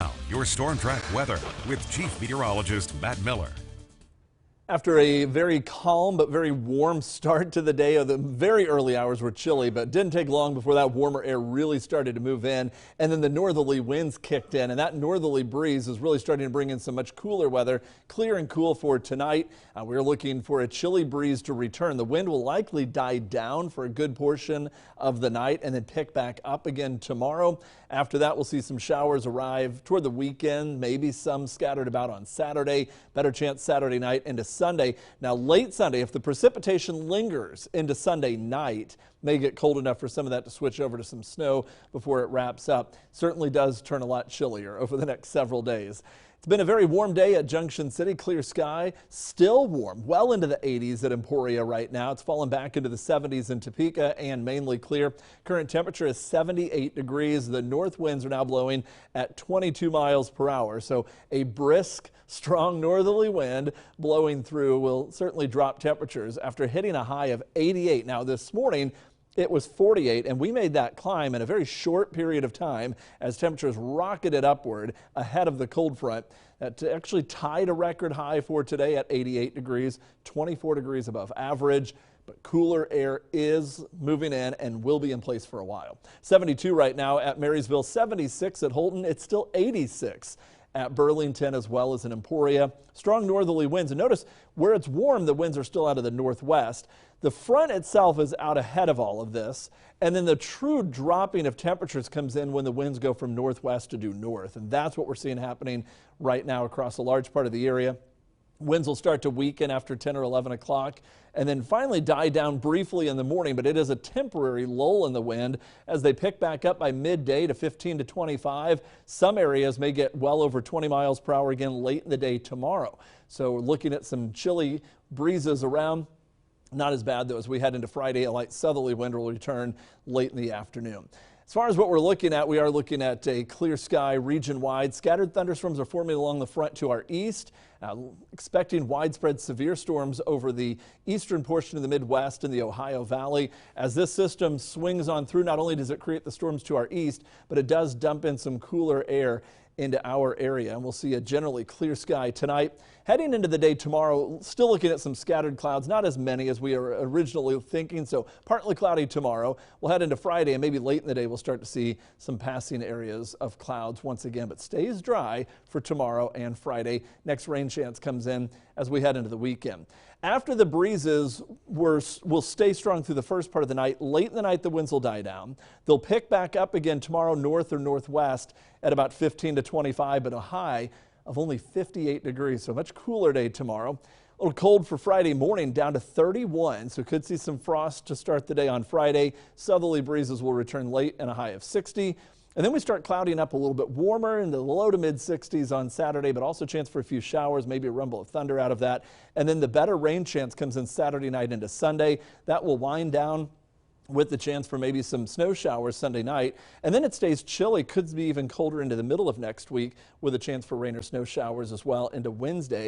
Now, your Storm Track weather with Chief Meteorologist Matt Miller. After a very calm but very warm start to the day, the very early hours were chilly, but it didn't take long before that warmer air really started to move in, and then the northerly winds kicked in, and that northerly breeze is really starting to bring in some much cooler weather. Clear and cool for tonight. We're looking for a chilly breeze to return. The wind will likely die down for a good portion of the night and then pick back up again tomorrow. After that, we'll see some showers arrive toward the weekend, maybe some scattered about on Saturday. Better chance Saturday night into Sunday. Now, late Sunday, if the precipitation lingers into Sunday night, may get cold enough for some of that to switch over to some snow before it wraps up. Certainly does turn a lot chillier over the next several days. It's been a very warm day at Junction City. Clear sky, still warm, well into the 80s at Emporia right now. It's fallen back into the 70s in Topeka and mainly clear. Current temperature is 78 degrees. The north winds are now blowing at 22 miles per hour. So a brisk, strong northerly wind blowing through will certainly drop temperatures after hitting a high of 88. Now this morning, it was 48, and we made that climb in a very short period of time as temperatures rocketed upward ahead of the cold front. That actually tied a record high for today at 88 degrees, 24 degrees above average. But cooler air is moving in and will be in place for a while. 72 right now at Marysville, 76 at Holton. It's still 86 at Burlington as well as in Emporia. Strong northerly winds, and notice where it's warm, the winds are still out of the northwest. The front itself is out ahead of all of this, and then the true dropping of temperatures comes in when the winds go from northwest to due north, and that's what we're seeing happening right now across a large part of the area. Winds will start to weaken after 10 or 11 o'clock and then finally die down briefly in the morning, but it is a temporary lull in the wind as they pick back up by midday to 15 to 25. Some areas may get well over 20 miles per hour again late in the day tomorrow. So we're looking at some chilly breezes around. Not as bad, though, as we head into Friday. A light southerly wind will return late in the afternoon. As far as what we're looking at, we are looking at a clear sky region-wide. Scattered thunderstorms are forming along the front to our east. Expecting widespread severe storms over the eastern portion of the Midwest and the Ohio Valley. As this system swings on through, not only does it create the storms to our east, but it does dump in some cooler air into our area, and we'll see a generally clear sky tonight. Heading into the day tomorrow, still looking at some scattered clouds, not as many as we were originally thinking, so partly cloudy tomorrow. We'll head into Friday, and maybe late in the day we'll start to see some passing areas of clouds once again, but stays dry for tomorrow and Friday. Next rain chance comes in as we head into the weekend. After the breezes will stay strong through the first part of the night, late in the night the winds will die down. They'll pick back up again tomorrow north or northwest at about 15 to 25, but a high of only 58 degrees, so a much cooler day tomorrow. A little cold for Friday morning, down to 31, so could see some frost to start the day on Friday. Southerly breezes will return late and a high of 60. And then we start clouding up a little bit warmer in the low to mid 60s on Saturday, but also chance for a few showers, maybe a rumble of thunder out of that. And then the better rain chance comes in Saturday night into Sunday. That will wind down with the chance for maybe some snow showers Sunday night. And then it stays chilly, could be even colder into the middle of next week with a chance for rain or snow showers as well into Wednesday.